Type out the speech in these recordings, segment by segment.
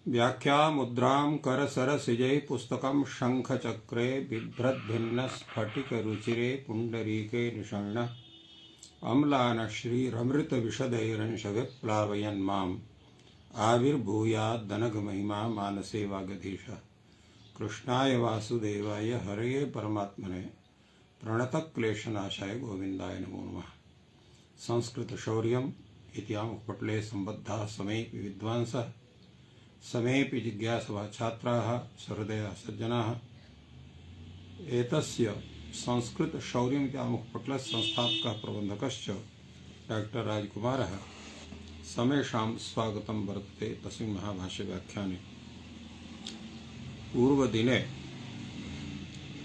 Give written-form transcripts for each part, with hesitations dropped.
व्याख्या मुद्रां करसरसिजै पुस्तकं शङ्खचक्रे बिभ्रद्भिन्नस्फटिकरुचिरे पुण्डरीके निषण्णः अम्लानश्रीरमृतविशदैरंशविप्लावयन् आविर्भूयाद्दनघमहिमा मानसे वागधीशः। कृष्णाय वासुदेवाय हरये परमात्मने प्रणतक्लेशनाशाय गोविन्दाय नमो नमः। संस्कृतशौर्यम् इतिहामुपटले सम्बद्धाः समेऽपि विद्वांसः समेऽपि जिज्ञासवः छात्राः सहृदयाः सज्जनाः एतस्य संस्कृतशौर्यम् इतिहामुपटलस्य संस्थापकः प्रबन्धकश्च डॉक्टर राजकुमारः समेषां स्वागतं वर्तते। तस्मिन् महाभाष्यव्याख्याने पूर्वदिने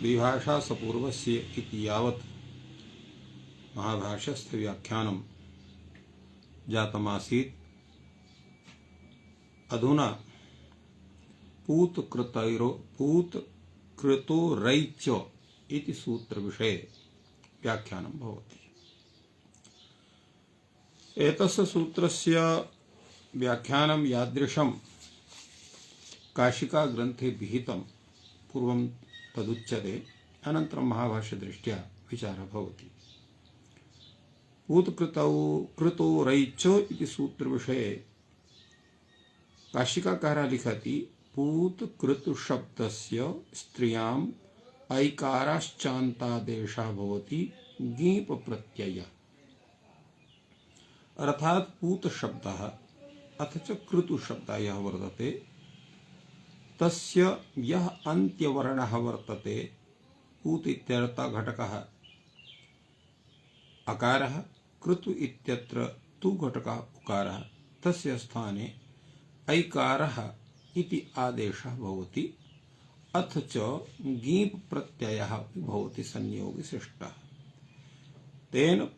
द्विभाषासपूर्वस्य इति यावत् महाभाष्यस्य व्याख्यानं जातमासीत्। अधुना पूतकृतोरैच इति सूत्रविषये व्याख्यानं भवति। एतस्य सूत्रस्य व्याख्यानं यादृशं काशिका ग्रन्थे विहितं पूर्वं तदुच्यते, अनन्तरं महाभाष्यदृष्ट्या विचारः भवति। पूतकृतोरैच इति सूत्रविषये काशिकाकारः लिखति पूतकृत शब्दस्य स्त्रियाम् ऐकाराश्चान्तादेशः भवति गीप प्रत्ययः। अर्थात् पूत शब्दः अथ च कृतु शब्दः यः वर्तते तस्य यः अन्त्यवर्णः वर्तते, पूत इत्यर्थः घटकः अकारः, कृतु इत्यत्र तु घटकः उकारः, तस्य स्थाने ऐकारः इति आदेशः भवति। अथ च गीप प्रत्ययः भवति संयोगविशिष्टः। तेन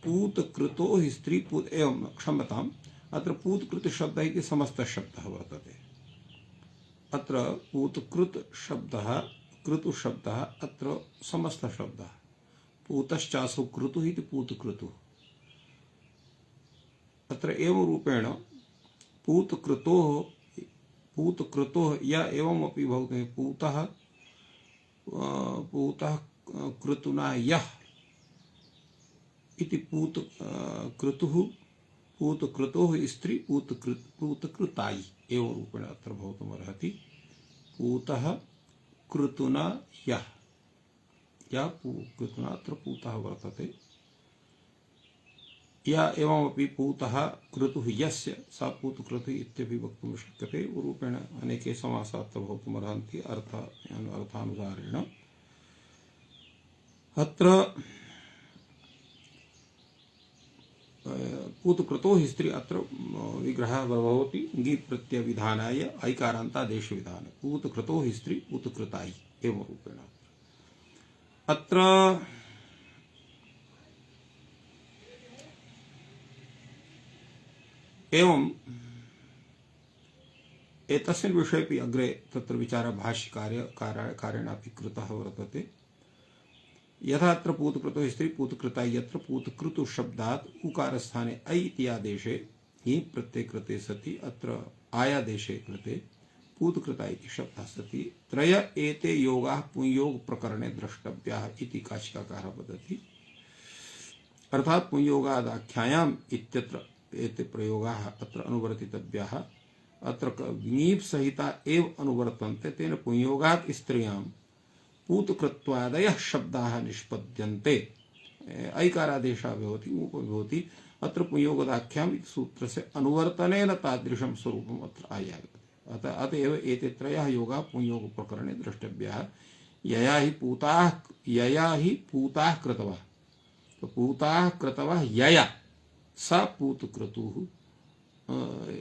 पूतकृतो हि स्त्रीपूत एवं क्षम्यताम्, अत्र पूतकृत शब्दः इति समस्तः शब्दः वर्तते। अत्र पूतकृत शब्दः कृतु शब्दः अत्र समस्तः शब्दः। पूतश्चासु कृतुः इति पूतकृतुः। अत्र एवं रूपेण पूतकृतोः या एवमपि भवति पूतः कृतुना यः इति पूतकृतोः स्त्री पूतकृतायि एवं रूपेण अत्र भवितुमर्हति। पूतः कृतुना यः या कृतुना अत्र पूतः वर्तते, या एवमपि पूतः कृतुः यस्य सा पूतकृतुः इत्यपि वक्तुं शक्यते। रूपेण अनेके समासाः अत्र भवितुमर्हन्ति अर्थानुसारेण। अत्र पूतकृतो हि स्त्री अत्र विग्रहः भवति गीत प्रत्यय विधानाय ऐकारान्तादेश विधान। पूतकृतो हि स्त्री पूतकृतायि एवं रूपेण अत्र एवं एतस्मिन् विषयेपि अग्रे तत्र विचारः भाष्यकारेणापि कृतः वर्तते। यथा अत्र पूतकृतो स्त्री पूतकृतायि यत्र पूतकृतु शब्दात् उकारस्थाने ऐ इति आदेशे हि प्रत्यये कृते सति अत्र आयादेशे कृते पूतकृतायि इति शब्दः सति। त्रय एते योगाः पुंयोग प्रकरणे द्रष्टव्याः इति काशिकाकारः वदति। अर्थात् पुंयोगादाख्यायाम् इत्यत्र एते प्रयोगाः अत्र अनुवर्तितव्याः। अत्र ङीप् सहिता एव अनुवर्तन्ते। तेन पुंयोगात् स्त्रियां पूतकृत्वादयः शब्दाः निष्पद्यन्ते। ऐकारादेशः भवति ऊप भवति। अत्र पुंयोगदाख्याम् इति सूत्रस्य अनुवर्तनेन तादृशं स्वरूपम् अत्र आयाति। अतएव एते त्रयः योगाः पुंयोगप्रकरणे द्रष्टव्याः। यया हि पूताः कृतवः, तो पूताः कृतवः यया सा पूतकृतुः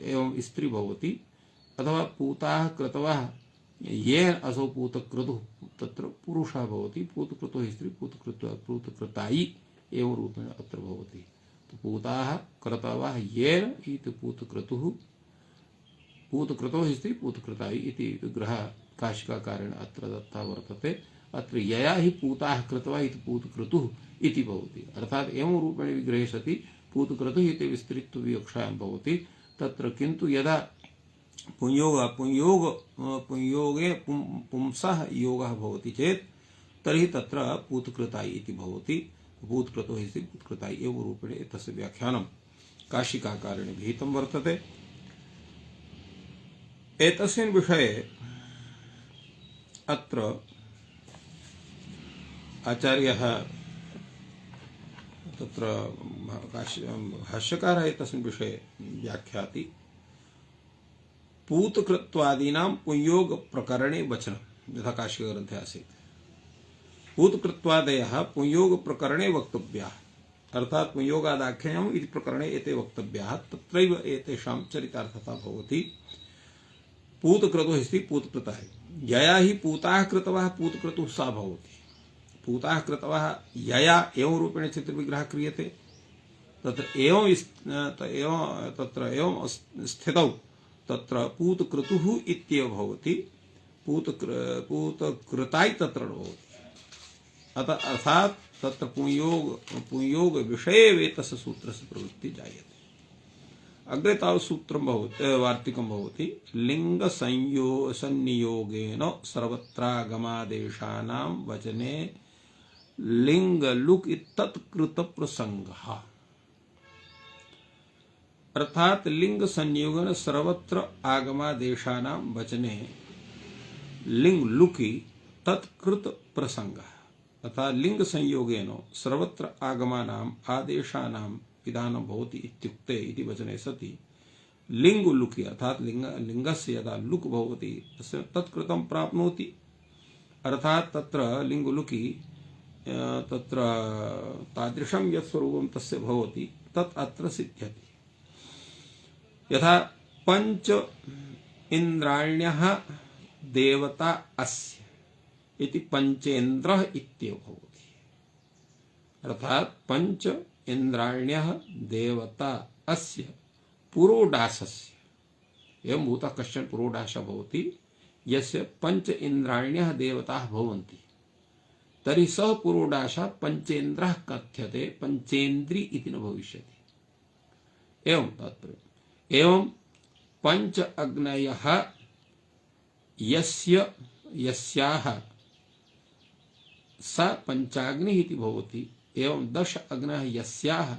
एवं स्त्री भवति। अथवा पूताः कृतवः येन असौ पूतकृतुः तत्र पुरुषः भवति। पूतकृतो हि स्त्री पूतकृतायि एवं रूपेण अत्र भवति। तो पूताः कृतवः येन इति पूतकृतुः, पूतकृतो हि स्त्री पूतकृतायि इति विग्रहः काशिकाकारेण अत्र दत्तः वर्तते। अत्र यया हि पूताः कृतवः इति पूतकृतुः इति भवति। अर्थात् एवं रूपेण विग्रहे सति पूतकृतुः इति विस्तृत्व विवक्षायां भवति। तत्र किन्तु यदा पुंयोगे पुंसः योगः भवति चेत् तर्हि तत्र पूतकृतायि इति भवति। पूतकृतो हि पूतकृतायि एव रूपेण एतस्य व्याख्यानं काशिकाकारेण विहितं वर्तते। एतस्मिन् विषये अत्र आचार्यः तत्र भाष्यकारः एतस्मिन् विषये व्याख्याति। पूतकृत्वादीनां पुंयोग प्रकरणे वचनं यथा काशिकग्रन्थे आसीत्। पूतकृत्वादयः पुंयोग प्रकरणे वक्तव्याः, अर्थात् पुंयोगादाख्यायाम् इति प्रकरणे एते वक्तव्याः। तत्रैव एतेषां चरितार्थता भवति। पूतकृतो हि पूतकृतः, यया हि पूताः कृतवः पूतकृतुः सा भवति। पूताः कृतवः यया एवं रूपेण चित्रविग्रहः क्रियते, तत्र एवं स्थितौ तत्र पूतकृतुः इत्येव भवति, पूतकृताय तत्र न भवति। अर्थात तत्र पुंयोग विषये एतस्य सूत्रस्य प्रवृत्ति जायते। अग्रे तावत् सूत्रं भवति, वार्तिकं भवति। लिंग संनियोगेन सर्वत्रागमादेशानां वचने लिंग लुक तत्कृत प्रसंगः। अर्थात लिंग संयोगेन सर्वत्र आगमादेशानां वचने लिंग लुकी तत्कृत प्रसंगः। अर्थात लिंग संयोगेन सर्वत्र आगमानाम् आदेशानां विधानं भवति इत्युक्ते इति वचने सति लिंग लुकी अर्थात लिंगस्य यदा लुक भवति तस्य तत्कृतं प्राप्नोति। अर्थात तत्र लिंग लुकी तत्र तादृशं यत् स्वरूपं तस्य भवति तत् अत्र सिद्ध्यति। यथा पंच इंद्राण्यः देवता अस्य इति पंचेन्द्रः इत्येव भवति। अर्थात पंच इंद्राण्यः देवता अस्य पुरोडासस्य एवं भूतः कश्चन पुरोडासः भवति यस्य पंच इंद्राण्यः देवताः भवन्ति, तर्हि सः पुरोडासः पंचेन्द्रः कथ्यते, पंचेन्द्री इति न भविष्यति। एवं तात्पर्यम्। एवं पंच अग्नयः यस्याः सा पंचाग्नि इति भवति। एवं दश अग्नः यस्याः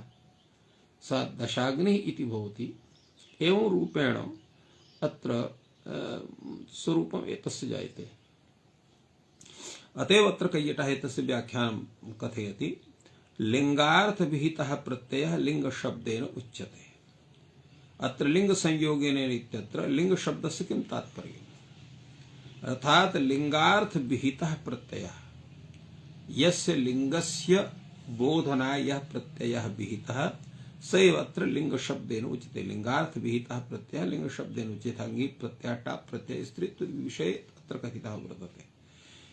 सा दशाग्नि इति भवति। एवं रूपेण अत्र स्वरूपम् एतस्य जायते। अतएव अत्र कैयटः एतस्य व्याख्यानं कथयति। लिंगार्थ विहितः प्रत्ययः लिंग शब्देन उच्यते। अत्र लिंग संयोगेन इत्यत्र लिंग शब्दस्य किं तात्पर्यम्? अर्थात लिंगार्थ विहितः प्रत्ययः, यस्य लिंगस्य बोधनाय यः प्रत्ययः विहितः स एव अत्र लिंग शब्देन उच्यते। लिंगार्थ विहितः प्रत्ययः लिंग शब्देन उच्यते। अंगी प्रत्यय टाप् प्रत्यय स्त्रीत्व विषये अत्र कथितः वर्तते।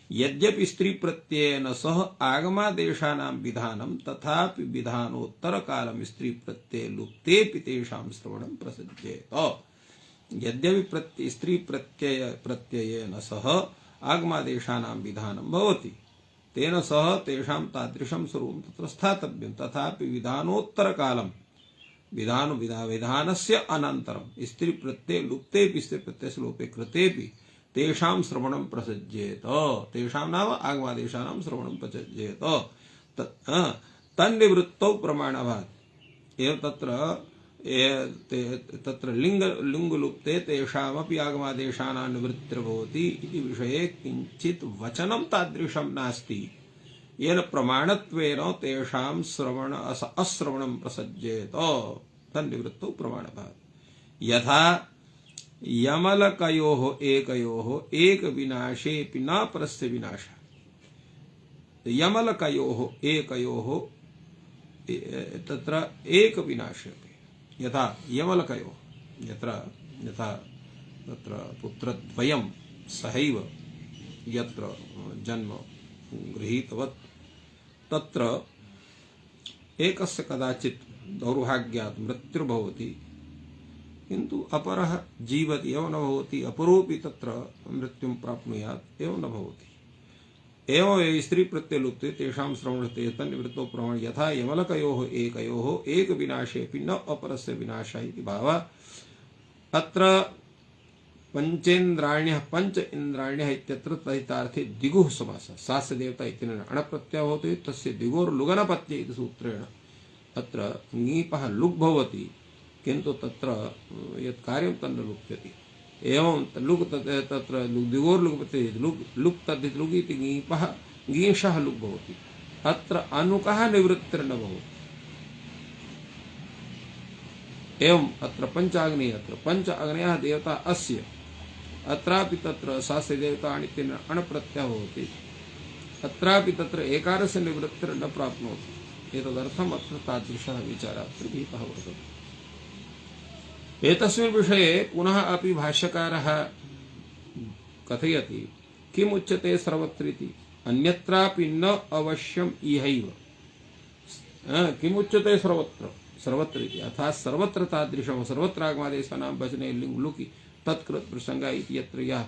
यद्यपि स्त्री प्रत्ययेन सह आगमादेशानां विधानं तथापि विधानोत्तर कालं स्त्री प्रत्यय लुप्तेपि तेषां श्रवणं प्रसज्येत। यद्यपि स्त्री प्रत्ययेन सह आगमादेशानां विधानं भवति, तेन सह तेषां तादृशं स्वरूपं तत्र स्थातव्यं, तथापि विधानोत्तर कालं विधानस्य अनन्तरं स्त्री प्रत्यय लुप्तेपि स्त्री प्रत्ययस्य लोपे कृतेपि तेषां श्रवणं प्रसज्येत। तेषां नाम आगमादेशानां श्रवणं प्रसज्येत। तन्निवृत्तौ प्रमाणभात् एव तत्र लिंग लुप्ते तेषामपि आगमादेशानां निवृत्तिर्भवति इति विषये किञ्चित् वचनं तादृशं नास्ति येन प्रमाणत्वेन तेषां अश्रवणं प्रसज्येत। तन्निवृत्तौ प्रमाणभात्। यथा यमलकयोः एकयोः एक विनाशेऽपि न परस्य विनाशः। यमलकयोः एकयोः तत्र एक विनाशेऽपि, यथा यमलकयोः यथा तत्र पुत्रद्वयं सहैव यत्र जन्म गृहीतवत् तत्र एकस्य कदाचित् दौर्भाग्यात् मृत्युर्भवति, किन्तु अपरः जीवति एव न भवति, अपरोपि तत्र मृत्युं प्राप्नुयात् एव न भवति। एवं स्त्री प्रत्यय लुप्ते तेषां श्रवणते तन्निवृत्तौ प्रमाण। यथा यमलकयोः एकयोः एक विनाशेऽपि न अपरस्य विनाशः इति भावः। अत्र पंचेन्द्राण्यः पंच इंद्राण्यः इत्यत्र तदितार्थे दिगुः समासः सास्य देवता इत्यनेन अणप्रत्ययः भवति तस्य दिगोर्लुगनपत्ये इति सूत्रेण अत्र ङीपः लुग् भवति किन्तु तत्र यत् कार्यं तन्न लुप्यति एवं लुग् तत्र दिगोर्लुगपत्ये लुग् तद् लुग् इति ङीपः ङीषः लुग् भवति अत्र अनुकः निवृत्तिर्न भवति एवं अत्र पंचाग्नेय अत्र पंच अग्नेयः देवता अस्य अत्रापि तत्र सास्य देवता अणित्येन अणप्रत्ययः भवति अत्रापि तत्र एकारस्य निवृत्तिर्न प्राप्नोति एतदर्थम् अत्र तादृशः विचारः अत्र विहितः वर्तते एतस्मिन् विषये पुनः अपि भाष्यकारः कथयति किम् उच्यते सर्वत्र इति अन्यत्रापि न अवश्यम् इहैव किम् उच्यते सर्वत्र सर्वत्र इति अर्थात् सर्वत्र तादृशं सर्वत्र आगमादेशानां वचने लिङ् लुकि तत्कृत प्रसंगः इति यत्र यः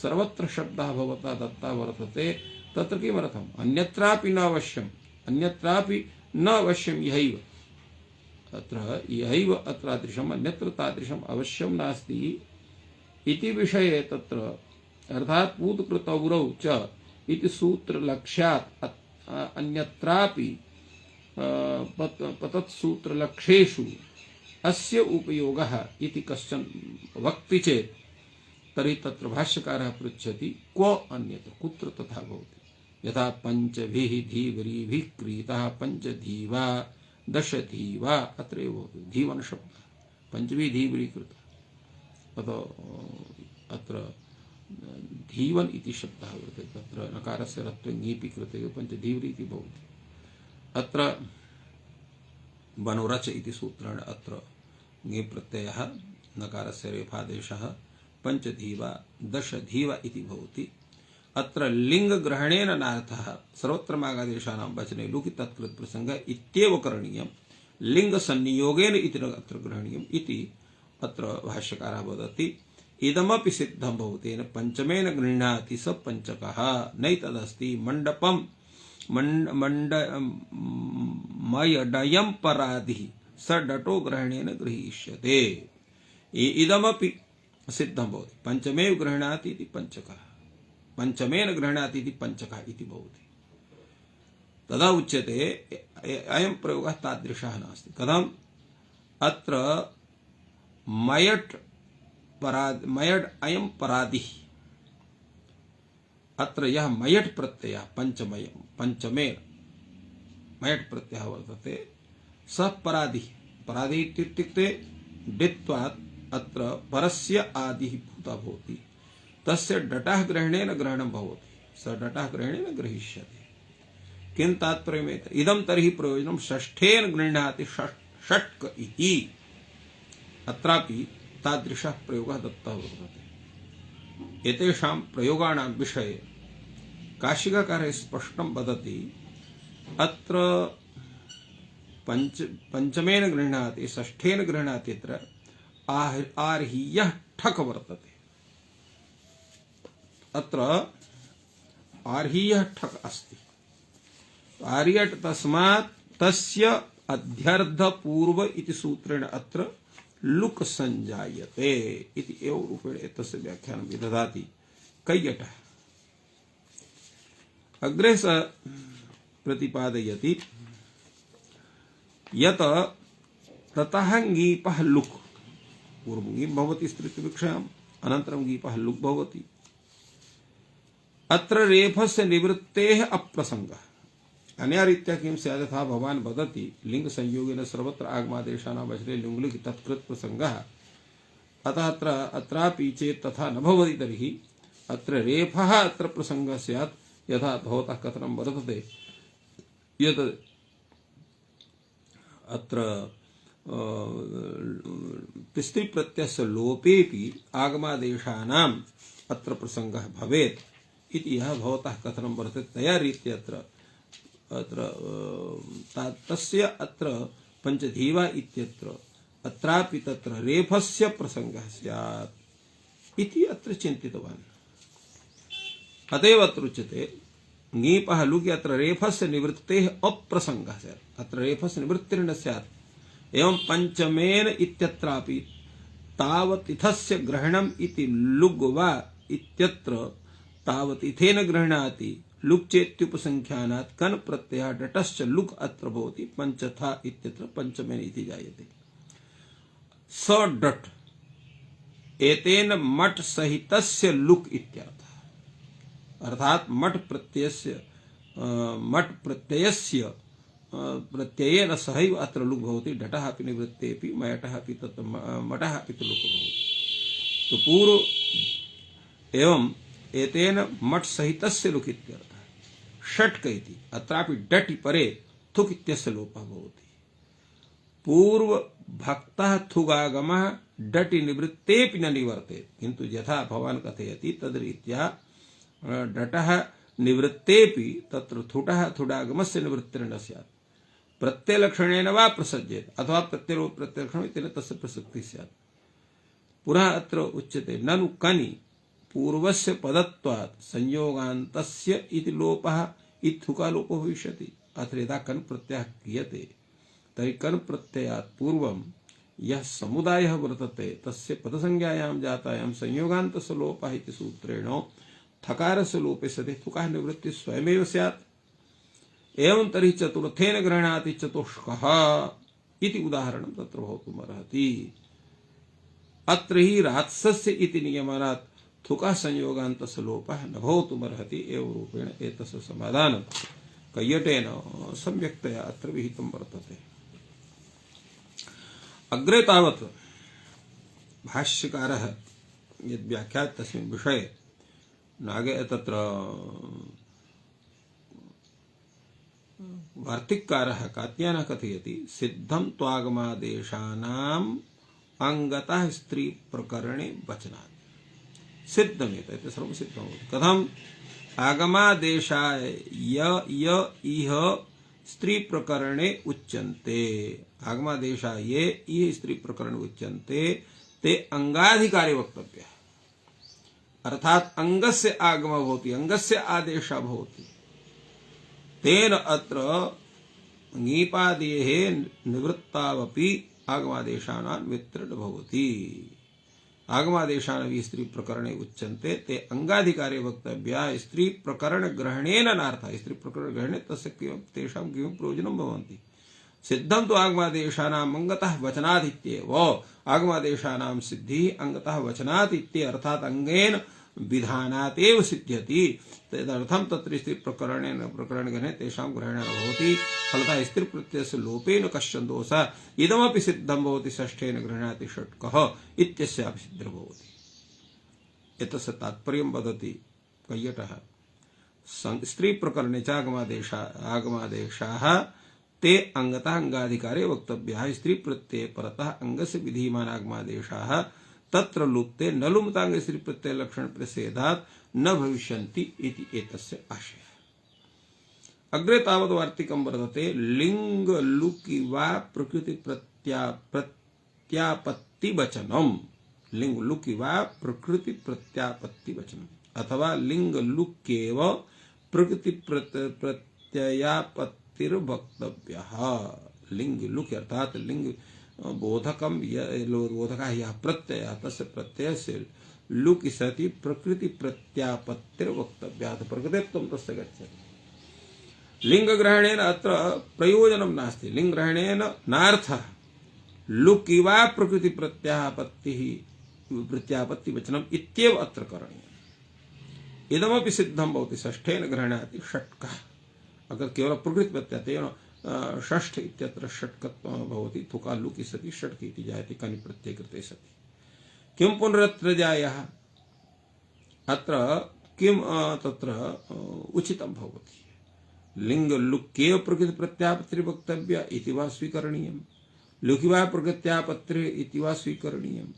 सर्वत्र शब्दः भवता दत्तः वर्तते तत्र किमर्थम् अन्यत्रापि न अवश्यम् अन्यत्रापि न अवश्यम् इहैव अत्र इहैव अत्रादृशम् अन्यत्र तादृशम् अवश्यं नास्ति इति विषये तत्र अर्थात् पूतकृतौरौ च इति सूत्रलक्ष्यात् अन्यत्रापि पतत्सूत्रलक्ष्येषु अस्य उपयोगः इति कश्चन वक्ति चेत् तर्हि तत्र भाष्यकारः पृच्छति क्व अन्यत्र कुत्र तथा भवति यथा पंचभिः धीवरीभिः क्रीतः पंचधीवा दशधीवा अत्रैव भवति धीवन शब्दः पंचभिः धीवरी कृतः अतो अत्र धीवन इति शब्दः वर्तते तत्र नकारस्य रत्वे ङीपि कृते पंचधीवरी इति भवति अत्र बनोरच इति सूत्रेण अत्र ङी प्रत्ययः नकारस्य रेफादेशः पंचधीवा दशधीवा इति भवति अत्र लिङ्गग्रहणेन नार्थः सर्वत्र मागादेशानां वचने लुकि तत्कृत प्रसंगः इत्येव करणीयं लिङ्गसंनियोगेन इति न अत्र ग्रहणीयम् इति अत्र भाष्यकारः वदति इदमपि सिद्धं भवतेन पंचमेन गृह्णाति स पंचकः नैतदस्ति मंडपम मयडयं पराधिः स डटो ग्रहणेन गृहीष्यते इदमपि सिद्धं भवति पंचमेव गृह्णाति इति पंचकः पंचमेन गृह्णाति इति पंचकः इति भवति तदा उच्यते अयं प्रयोगः तादृशः नास्ति कथम् अत्र मयट् मयड् अयं पराधिः अत्र यह मयट् प्रत्ययः पंचमेन मयट् प्रत्ययः वर्तते स पराधिः पराधिः इत्युक्ते डित्वात् अत्र परस्य आदिः भूता भवति तस्य डटः ग्रहणेन ग्रहणं भवति स डटः ग्रहणेन गृहीष्यते किं तात्पर्यमेत इदं तर्हि प्रयोजनं षष्ठेन गृह्णाति षट्क इति अत्रापि तादृशः प्रयोगः दत्तः वर्तते एतेषां प्रयोगाणां विषये काशिकाकारः स्पष्टं वदति अत्र पंचमेन गृह्णाति षष्ठेन गृह्णाति अत्र आर्हीयः ठक् वर्तते अत्र आर्हीयः ठक् अस्ति आर्यट् तस्मात् तस्य अध्यर्धपूर्व इति सूत्रेण अत्र लुक् संजायते इति एव रूपेण एतस्य व्याख्यानं विदधाति कैयटः अग्रे स प्रतिपादयति यत् ततः ङीपः लुक् पूर्वं ङीप् भवति स्त्रीविवक्षायाम् अनन्तरं ङीपः लुक् भवति अत्र रेफस्य निवृत्तेः अप्रसंगः अन्या रीत्या किं स्यात् यथा भवान् वदति लिंग संयोगेन सर्वत्र आगमादेशानां वचने लिङ्गुलिकि तत्कृत प्रसंगः अतः अत्रापि चेत् तथा न भवति तर्हि अत्र रेफः अत्र प्रसंगः स्यात् यथा भवतः कथनं वर्तते यत् अत्र तिस्त्रीप्रत्ययस्य लोपेपि आगमादेशानाम् अत्र प्रसंगः भवेत् इति यः भवतः कथनं वर्तते तया रीत्या अत्र तस्य अत्र पंचधीवा इत्यत्र अत्रापि तत्र रेफस्य प्रसंगः स्यात् इति अत्र चिन्तितवान् अतएव अत्र उच्यते ङीपः लुकि अत्र रेफस्य निवृत्तेः अप्रसंगः स्यात् अत्र रेफस्य निवृत्तिर्न स्यात् एवं पंचमेन इत्यत्रापि तावतिथस्य ग्रहणम इति लुग् वा इत्यत्र तावतिथेन गृह्णाति लुक् चेत्युपसंख्यानात् कन प्रत्ययः डटश्च लुक् अत्र भवति पंचथा इत्यत्र पंचमेन इति जायते। स डट एतेन मठ सहितस्य लुक् इत्यर्थः। अर्थात मठ प्रत्ययस्य प्रत्ययेन सहैव अत्र लुक् भवति। डटः अपि निवृत्तेपि मयटः अपि तत् मठः अपि लुक् भवति। तो पूर्व एवं एतेन मठ सहितस्य लुक् इत्यर्थः। षट्क इति अत्रापि डटि परे थुक् इत्यस्य लोपः भवति। पूर्व भक्तः थुगागमः डटि निवृत्तेपि न निवर्तेत्, किन्तु यथा भवान् कथयति तद्रीत्या डटः निवृत्तेपि तत्र थुटः थुडागमस्य निवृत्तिर्न स्यात्। प्रत्ययलक्षणेन वा प्रसज्येत् अथवा प्रत्ययलक्षणं तेन तस्य प्रसक्तिः स्यात्। पुनः अत्र उच्यते ननु कनि पूर्वस्य पदत्वात् संयोगान्तस्य इति लोपः इत्थुका लोपो भविष्यति। अत्र यदा कन् प्रत्ययः क्रियते तर्हि कन् प्रत्ययात् पूर्वं यः समुदायः वर्तते तस्य पदसंज्ञायां जातायां संयोगान्तस्य लोपः इति सूत्रेण थकारस्य लोपे सति थुकः निवृत्तिः स्वयमेव स्यात्। एवं तर्हि चतुर्थेन गृह्णाति चतुष्कः इति उदाहरणं तत्र भवितुमर्हति। अत्र हि रात्सस्य इति नियमानात् थुकः संयोगान्तस्य लोपः न भवितुमर्हति। एवं रूपेण एतस्य समाधानं कैयटेन सम्यक्तया अत्र विहितं वर्तते। अग्रे तावत् भाष्यकारः यद् व्याख्यात् तस्मिन् विषये नागे तत्र वार्तिककारः कात्यायनः कथयति सिद्धं त्वागमादेशानाम् अंगतः स्त्री प्रकरणे वचनात्। सिद्धमेत इति सर्वं सिद्धं भवति। कथम् आगमादेशाय य इह स्त्री प्रकरणे उच्यन्ते। आगमादेशा ये इह स्त्री प्रकरणे उच्यन्ते ते अंगाधिकारी वक्तव्यः। अर्थात अंगस्य आगम भवति, अंगस्य आदेशः भवति। तेन अत्र ङीपादेः निवृत्तावपि आगमादेशानां वितृड भवति। आगमादेशान् स्त्री प्रकरणे उच्यन्ते ते अंगाधिकारी वक्तव्या। स्त्री प्रकरण ग्रहणेन नार्थः। स्त्री प्रकरण ग्रहणे तस्य तेषां किं प्रयोजनं भवन्ति। सिद्धं तु आगमादेशानाम् अंगतः वचनादित्येव। आगमादेशानां सिद्धिः अंगतः वचनादित्ये अर्थात् अंगेन विधानात् एव सिद्ध्यति। तदर्थं तत्र स्त्री प्रकरणेन प्रकरणग्रहणे तेषां ग्रहणेन भवति। फलतः स्त्री प्रत्ययस्य लोपेन कश्चन दोषः इदमपि सिद्धं भवति। षष्ठेन गृह्णाति षट्कः इत्यस्यापि सिद्धिर्भवति। एतस्य तात्पर्यं वदति कैयटः। स्त्री प्रकरणे च आगमादेशाः ते अंगतः अंगाधिकारे वक्तव्याः। स्त्री प्रत्यये परतः अंगस्य विधीयमान आगमादेशाः तत्र लुप्ते न लुमतांग स्त्री प्रत्यय लक्षण प्रसेदात् न भविष्यन्ति इति एतस्य आशयः। अग्रे तावत् वार्तिकं वर्तते लिंग लुकि वा प्रकृति प्रत्यापत्ति वचनम्। लिंग लुकि वा प्रकृति प्रत्यापत्ति वचनम् अथवा लिंग लुक्येव प्रकृति प्रत्ययापत्तिर्वक्तव्यः। लिंग लुक् अर्थात लिंग बोधकम बोधकः यः प्रत्ययः तस्य प्रत्ययस्य लुकि सति प्रकृति प्रत्यापत्तिर्वक्तव्यात्। प्रकृतित्वं तस्य गच्छति। लिंगग्रहणेन अत्र प्रयोजनं नास्ति। लिंगग्रहणेन नार्थः लुकि वा प्रकृति प्रत्यापत्ति वचनम् इत्येव अत्र करणीयम्। इदमपि सिद्धं भवति। षष्ठेन गृह्णाति षट्कः। अगर केवल प्रकृति प्रत्यय तेन षष्ठ इत्यत्र षट्कत्वं भवति। थुका लुकि सति षट्क इति जायते कनि प्रत्यये कृते सति। किं पुनरत्र जायः अत्र किं तत्र उचितं भवति। लिंग लुक्येव प्रकृति प्रत्यापत्ति वक्तव्य इति वा स्वीकरणीयम्। लुकि वा प्रकृत्यापत्ति इति वा स्वीकरणीयम्।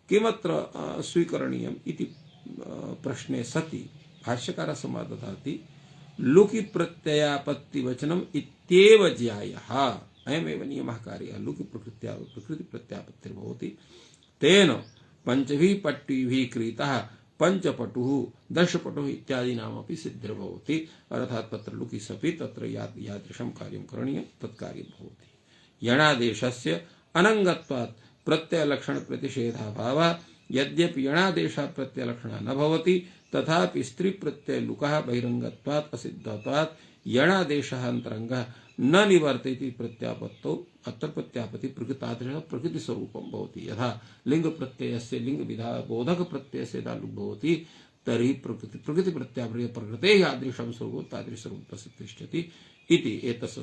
किमत्र स्वीकरणीयम् इति प्रश्ने सति भाष्यकारः समादधाति लुकि प्रत्ययापत्ति वचनम् इत्येव ज्यायः। अयमेव नियमः कार्यः। लुकि प्रकृति प्रत्यापत्तिर्भवति। तेन पंचभिः पट्टिभिः क्रीतः पंचपटुः दशपटुः इत्यादीनामपि सिद्धिर्भवति। अर्थात् तत्र लुकि सपि तत्र यादृशं कार्यं करणीयं तत्कार्यं भवति। यणादेशस्य अनङ्गत्वात् प्रत्यय लक्षण प्रतिषेधाभाव यद्यपि यणादेशः प्रत्यय लक्षणः न भवति तथापि स्त्री प्रत्यय लुकः बहिरंगत्वात् असिद्धत्वात् यणादेशः अंतरंगः न निवर्तयति प्रत्यापत्तौ अत्र प्रत्यापत्ति प्रकृतादृशः प्रकृति स्वरूपं भवति यथा लिंग प्रत्ययस्य लिंग विधा बोधक प्रत्ययस्य दालुक भवति तर्हि प्रकृति प्रत्यापत्ति प्रकृतेः यादृशं स्वरूपं तादृश स्वरूपस्य तिष्ठति इति एतस्य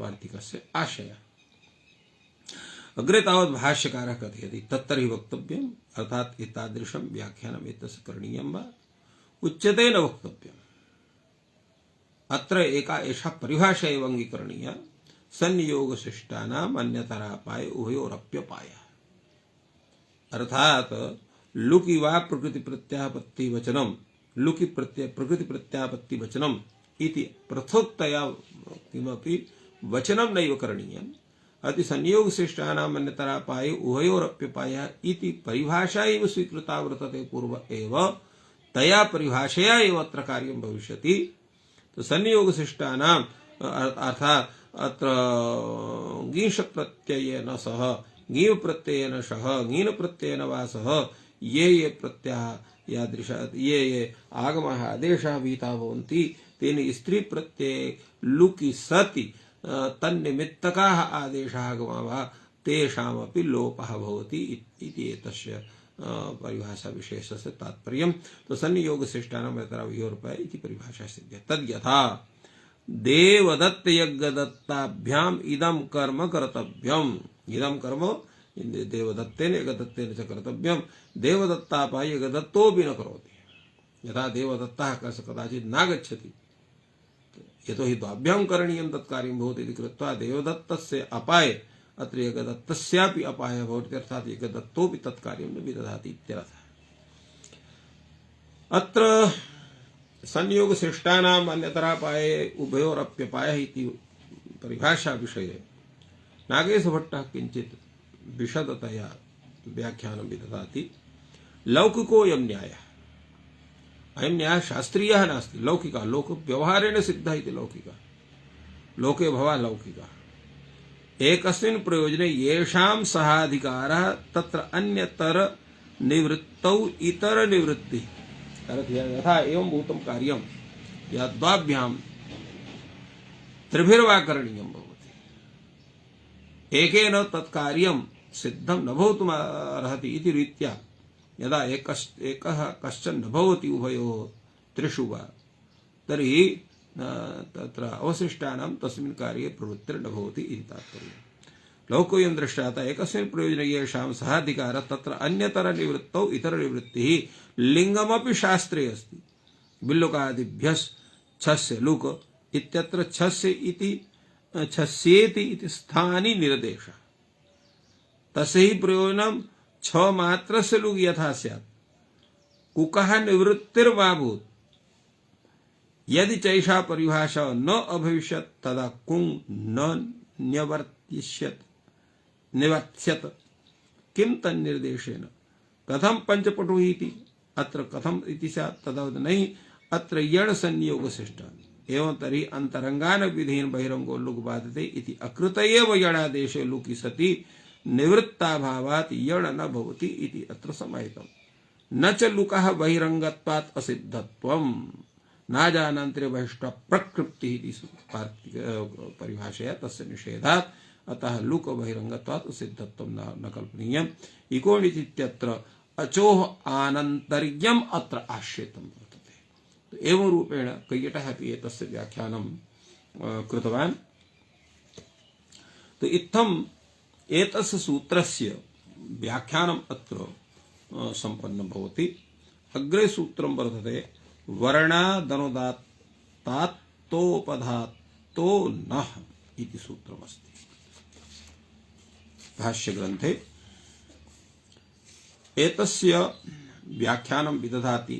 वार्तिकस्य आशयः। अग्रे तावत् भाष्यकारः कथयति तत्तर्हि वक्तव्यम् अर्थात् एतादृशं व्याख्यानम् एतस्य करणीयं वा उच्यते न वक्तव्यम्। अत्र एषा परिभाषा एव अङ्गीकरणीया संयोगशिष्टानाम् अन्यतरापाय उभयोरप्यपायः। अर्थात् लुकि वा प्रकृति प्रत्यापत्ति वचनम लुकि प्रकृति प्रत्यापत्ति वचनम इति पृथक्तया किमपि वचनं नैव करणीयम्। अति संयोगशिष्टानाम् अन्यतरापाय उभयोरप्यपायः इति परिभाषा एव स्वीकृता वर्तते पूर्व एव तया परिभाषया एव अत्र कार्यं भविष्यति। तो संयोगशिष्टानाम् अर्थात् अत्र ङीष प्रत्ययेन सह ङीव प्रत्ययेन सह ङीन प्रत्ययेन वा सह ये प्रत्ययाः यादृश ये आगमः आदेशाः विहिताः भवन्ति तेन स्त्री प्रत्यये लुकि सति तन्निमित्तकाः आदेशाः आगमः वा तेषामपि लोपः भवति इति एतस्य परिभाषा विशेषस्य तात्पर्यम्। तो संयोगशिष्टानाम् अन्यतरापाय इति परिभाषा सिद्ध्यति। तद्यथा देवदत्त यज्ञदत्ताभ्याम् इदं कर्म कर्तव्यम्। इदं कर्म देवदत्तेन यज्ञदत्तेन च कर्तव्यम्। देवदत्तापाय यज्ञदत्तोऽपि न करोति। यथा देवदत्तः कदाचित् नागच्छति यतो हि द्वाभ्यां करणीयं तत्कार्यं भवति इति कृत्वा देवदत्तस्य अपाये अत्र यज्ञदत्तस्यापि अपायः भवति अर्थात् यज्ञदत्तोऽपि तत्कार्यं न विदधाति इत्यर्थः। अत्र संयोगशिष्टानाम् अन्यतरापाये उभयोरप्यपायः इति परिभाषा विषये नागेशभट्टः किञ्चित् विशदतया व्याख्यानं विदधाति। लौकिकोऽयं न्यायः अयं न्यायः शास्त्रीयः नास्ति लौकिकः लोकव्यवहारेण सिद्धः इति लौकिकः लोके भवा लौकिकः। एकस्मिन् प्रयोजने येषां सहाधिकारः तत्र अन्यतर निवृत्तौ इतर निवृत्तिः यथा एवं भूतं कार्यं यद्वाभ्यां त्रिभिर्वा करणीयं भवति एकेन तत्कार्यं सिद्धं न भवितुम् अर्हति इति रीत्या यदा एकः कश्चन न भवति उभयोः त्रिषु वा तर्हि तत्र अवशिष्टानां तस्मिन् कार्ये प्रवृत्तिर्न भवति इति तात्पर्यम्। लौकोऽयं दृष्टातः एकस्मिन् प्रयोजने येषां सहाधिकारः तत्र अन्यतर निवृत्तौ इतर निवृत्तिः लिङ्गमपि शास्त्रे अस्ति। बिल्लुकादिभ्यः छस्य लुक इत्यत्र छस्य इति छस्येति इति स्थानि निर्देशः तस्य हि प्रयोजनं छ मात्रस्य लुक् यथा स्यात् कुकः निवृत्तिर्वा भूत् यदि चैषा परिभाषा न अभविष्यत् तदा कुं न निवर्त्यत किं तन्निर्देशेन कथं पंचपटुः इति अत्र कथम इति स्यात् तदा नहीं अत्र यण संयोगशिष्टः एवं तर्हि अंतरंगान विधेन बहिरंगो लुक् बाधते इति अकृत एव यणादेशे लुकि सति निवृत्ताभावात् यण न भवति इति अत्र समाहितम्। न च लुकः बहिरंगत्वात् असिद्धत्वम् न जानन्ति बहिष्ठ प्रकृतिः इति परिभाषया तस्य निषेधात् अतः लुक बहिरंगत्वात् असिद्धत्वं न कल्पनीयम्। इकोणित्यत्र अचोः आनन्तर्यम् अत्र आश्रितं वर्तते। तो एवं रूपेण कैयटः अपि एतस्य व्याख्यानं कृतवान्। तो इत्थम् एतस्य सूत्रस्य व्याख्यानम् अत्र सम्पन्नं भवति। अग्रे सूत्रं वर्तते वर्णादनुदात्तात्तोपधात्तो नः इति सूत्रमस्ति भाष्यग्रन्थे। एतस्य व्याख्यानं विदधाति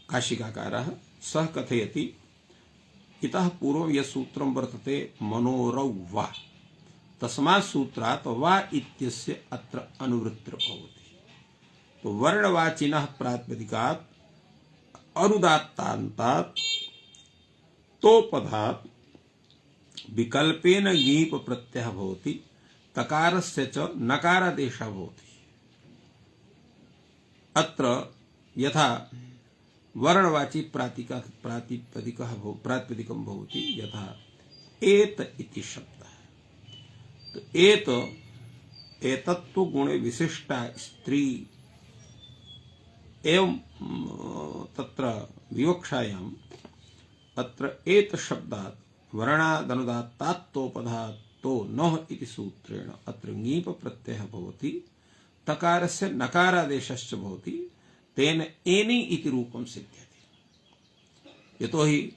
काशिकाकारः। सः कथयति इतः पूर्वं यत् सूत्रं वर्तते मनोरौ वा तस्मात् सूत्रात् वा इत्यस्य अत्र अनुवृत्तिर्भवति। तो वर्णवाचिनः प्रातिपदिकात् अनुदात्तान्तात् तोपधात् विकल्पेन ङीप प्रत्ययः भवति तकारस्य च नकारादेशः भवति। अत्र यथा वर्णवाची प्रातिपदिकं भवति, यथा एत इति शब्दः। तो एतत्व गुणे विशिष्टा स्त्री एवं तत्र विवक्षायाम् अत्र एत शब्दात् वर्णादनुदात्तात्तोपधात्तो नः इति सूत्रेण अत्र ङीप प्रत्ययः भवति, तकारस्य नकारादेशश्च भवति, तेन एनि इति रूपं सिद्ध्यति। यतोहि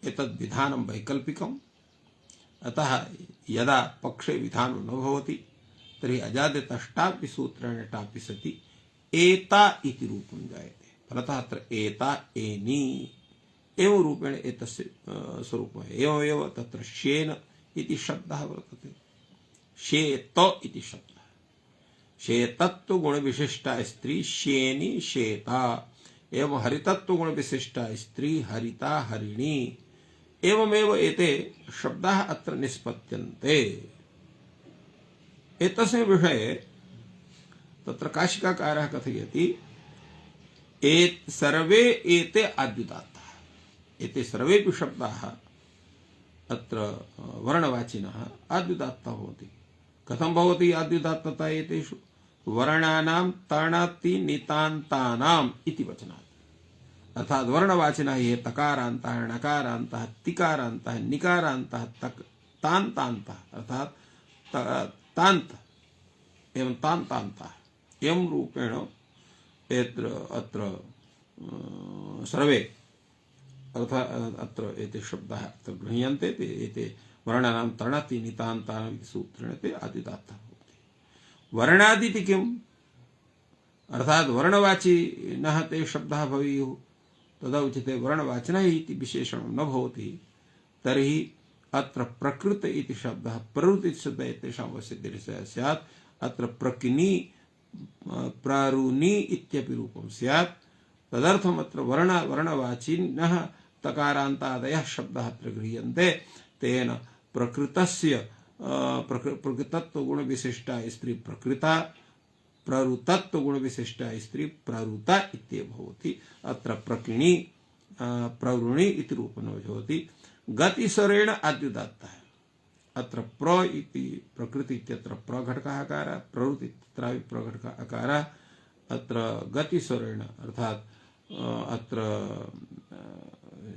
एतद् विधानं वैकल्पिकम्, अतः यदा पक्षे विधानं न भवति तर्हि अजादितष्टापि सूत्रेण टापि सति एता इति रूपं जायते। फलतः अत्र एता एनि एवं रूपेण एतस्य स्वरूपः। एवमेव तत्र शेन इति शब्दः वर्तते, शेत इति शब्दः। शेतत्व गुण विशिष्टा स्त्री शेनि शेता, एवं हरितत्व गुण विशिष्टा स्त्री हरिता हरिणी, एवमेव एते शब्दाः अत्र निष्पद्यन्ते। एतस्य विषये तत्र काशिकाकारः कथयति, सर्वे एते आद्युदात्ताः। एते सर्वेपि शब्दाः अत्र वर्णवाचिनः आद्युदात्तः भवति। कथं भवति आद्युदात्तता एतेषु? वर्णानां तणति नितान्तानाम् इति वचनात्। अर्थात् वर्णवाचिनः ये तकारान्तः, णकारान्तः, तिकारान्तः, निकारान्तः, तान्तान्तः, अर्थात् तान्त एवं तान्तान्तः एवं रूपेण अत्र सर्वे अर्थात् अत्र एते शब्दाः अत्र गृह्यन्ते। एते वर्णानां तणति नितान्तानाम् इति सूत्रेण ते आद्युदात्तः भवति। वर्णादिति किम्? अर्थात् वर्णवाचिनः ते शब्दाः भवेयुः, तदा उच्यते वर्णवाचिनः इति विशेषणं न भवति। तर्हि अत्र प्रकृत इति शब्दः प्रवृत्ति शब्दः एतेषां वसिद्धिर् स्यात्। अत्र प्रकिनी प्रारुनी इत्यपि रूपं स्यात्। तदर्थम् अत्र वर्णवाचिनः तकारान्तादयः शब्दाः अत्र गृह्यन्ते। तेन प्रकृतस्य प्रकृतत्व गुण विशिष्टा स्त्री प्रकृता, प्ररुतत्व गुण विशिष्टा स्त्री प्ररुता इत्येव भवति। अत्र प्रकिणी प्रवृणी इति रूपेण भवति। गतिस्वरेण आद्युदात्तः। अत्र प्र इति प्रकृति इत्यत्र प्रघटकः अकारः, प्रवृत्ति इत्यत्रापि प्रघटकः अकारः। अत्र गतिस्वरेण अर्थात् अत्र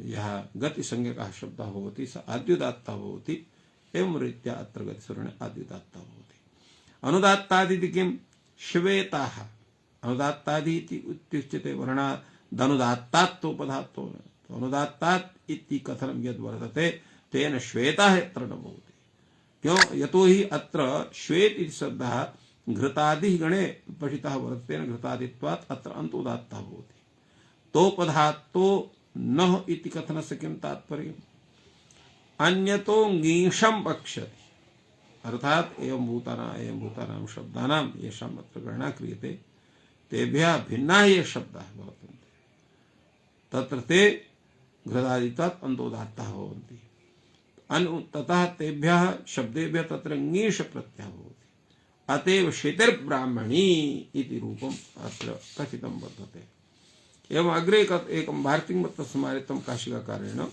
यः गतिसंज्ञकः शब्दः भवति स आद्युदात्तः भवति। एवं रीत्या अत्र गतिस्वरेण आद्युदात्तः भवति। अनुदात्तादिति किम्? श्वेताः। अनुदात्तादि इति उच्यते वर्णादनुदात्तात्तोपधात्तो। अनुदात्तात् इति कथनं यद् वर्तते तेन श्वेताः यत्र न भवति। क्यों? यतोहि अत्र श्वेत इति शब्दः घृतादिः गणे पठितः वर्तते, घृतादित्वात् अत्र अन्तोदात्तः भवति। तोपधात्तो नः इति कथनस्य किं तात्पर्यम्? अन्यतो ङीषं वक्ष्यति। अर्थात् एवं भूतानां शब्दानां येषाम् अत्र गणना क्रियते तेभ्यः भिन्नाः ये शब्दाः वर्तन्ते तत्र ते घृतादित्वात् अन्तोदात्ताः भवन्ति। ततः तेभ्यः शब्देभ्यः तत्र ङीष प्रत्ययः भवति। अतएव शेतिर्ब्राह्मणी इति रूपम् अत्र कथितं वर्तते। एवम् अग्रे एकं भारतीमत्र स्मारितं काशिकाकारेण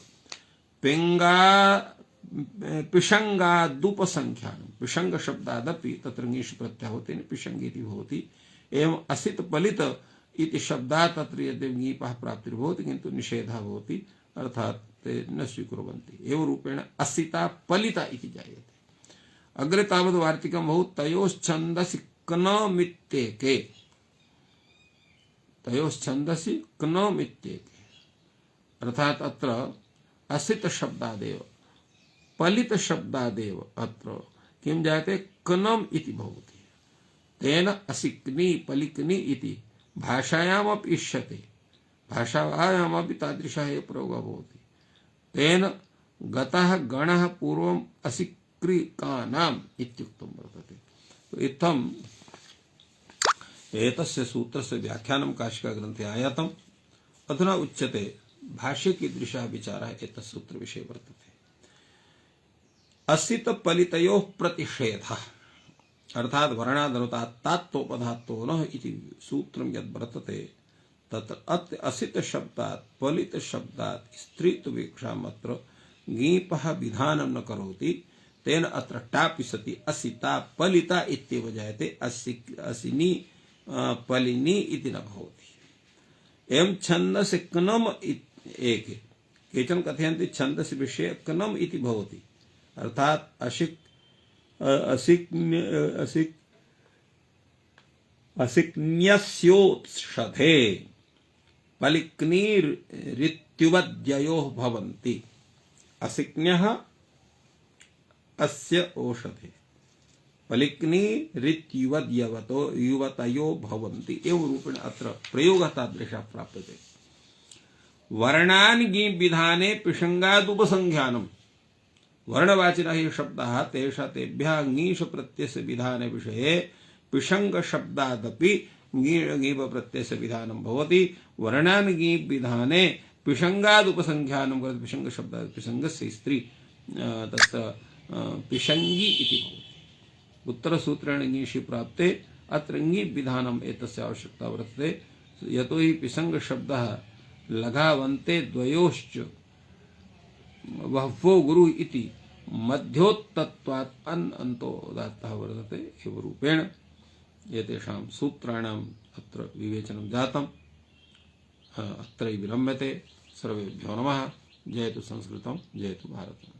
पिशङ्गादुपसङ्ख्यानं, पिशङ्ग शब्दादपि तत्र ङीष प्रत्ययः भवति, पिशङ्ग इति भवति। एवम् असित पलित इति शब्दात् तत्र यद्यपि ङीपः प्राप्तिर्भवति किन्तु निषेधः भवति, अर्थात् ते न स्वीकुर्वन्ति। एवं रूपेण असिता पलिता इति जायते। अग्रे तावद् वार्तिकं भवति तयोश्छन्दसि क्नमित्येके। तयोश्छन्दसि क्नमित्येके अर्थात् अत्र असित शब्दादेव पलित शब्दादेव अत्र किं जायते? क्नम् इति भवति। तेन असिक्नि पलिक्नि इति भाषायामपि इष्यते, भाषायामपि तादृशः एव प्रयोगः भवति। तेन गतः गणः पूर्वम् असिक्रिकानाम् इत्युक्तं वर्तते। इत्थम् एतस्य सूत्रस्य व्याख्यानं काशिकाग्रन्थे आयातम्। अधुना उच्यते भाष्ये कीदृशः विचारः एतस्य सूत्रविषये वर्तते। असित पलितयोः प्रतिषेधः। अर्थात वर्णादनुतात् तात्तोपधात्तो न इति सूत्रं यद् वर्तते तत्र अत्र असित शब्दात् पलित शब्दात् स्त्रीत्वविवक्षाम् अत्र ङीपः विधानं न करोति तेन अत्र टापि सति असिता पलिता इत्येव जायते असिनी पलिनी इति न भवति। एवं छन्दसि क्नम एके केचन कथयन्ति छन्दसि विषये क्नम इति भवति अर्थात असिक्न्यस्योत्षधे पलिक्नीरित्युवद्ययोः भवन्ति। असिक्न्यः अस्य औषधे पलिक्नीरित्युवद्यवतो युवतयो भवन्ति एवं रूपेण अत्र प्रयोगः तादृशः प्राप्यते। वर्णान् ङि विधाने पिशङ्गादुपसंख्यानम् वर्णवाचिनः ये शब्दाः तेभ्यः ङीष प्रत्ययस्य विधाने विषये पिशङ्ग शब्दादपि ङीव प्रत्ययस्य विधानं भवति। वर्णान् ङि विधाने पिशङ्गादुपसंख्यानं करोति पिशङ्ग शब्दात् पिशङ्गस्य स्त्री तत्र पिशङ्गी इति भवति। उत्तरसूत्रेण ङीषि प्राप्ते अत्र ङि विधानम् एतस्य आवश्यकता वर्तते यतो हि पिशङ्ग शब्दः लघावन्ते द्वयोश्च वह्वो गुरु इति मध्योत्तत्वात् अन्तो उदात्तः वर्तते एवं रूपेण एतेषां सूत्राणाम् अत्र विवेचनं जातम् अत्र विरम्यते। सर्वेभ्यो नमः। जयतु संस्कृतं जयतु भारतम्।